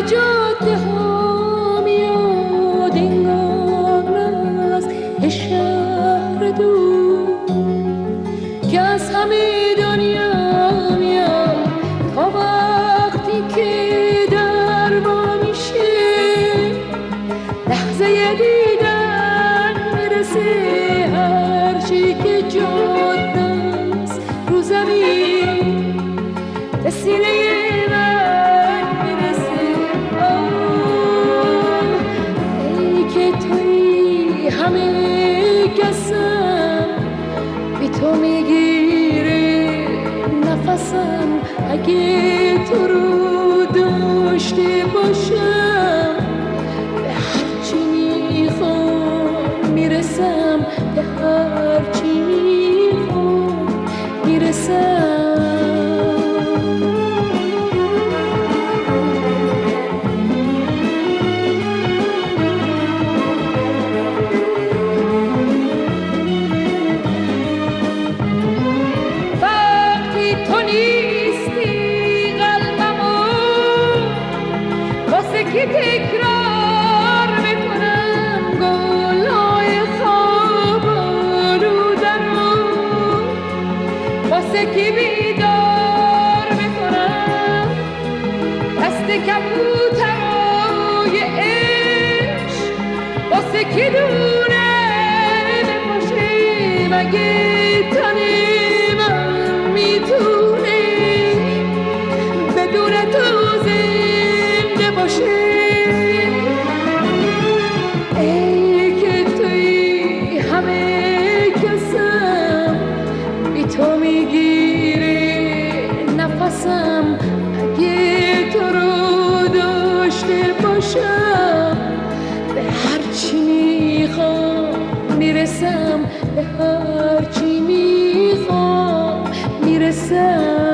جاده ها میاد انگار از شهر دور که از همه دنیا میاد تا وقتی که در با میشه لحظه دیدن میرسه هرچی که جاده است رو زمین به سینه تو میگیره نفسم اگه تو رو داشته باشم به هرچی میخوام میرسم به هرچی میخوام میرسم که تکرار میکنم گلهای خواب آلودنو واسه که بیدار میکنم دست کبوترهای عشق واسه که دونه نباشه مگه تن من میتونه بدون تو زنده باشه تو میگیره نفسم اگه تو رو داشته باشم به هرچی میخوام میرسم به هرچی میخوام میرسم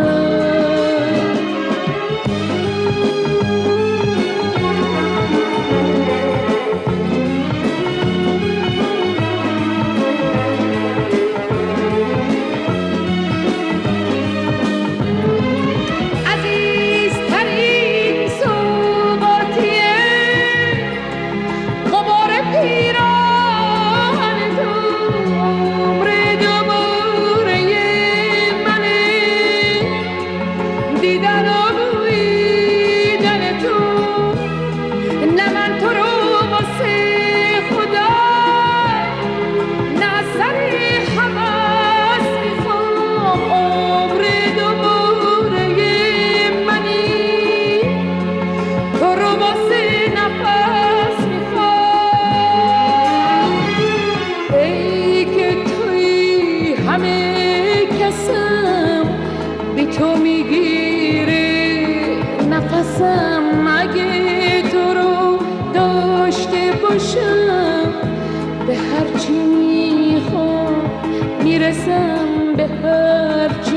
تو میگیره نفسم اگه تو رو داشته باشم به هرچی میخوام میرسم به هرچی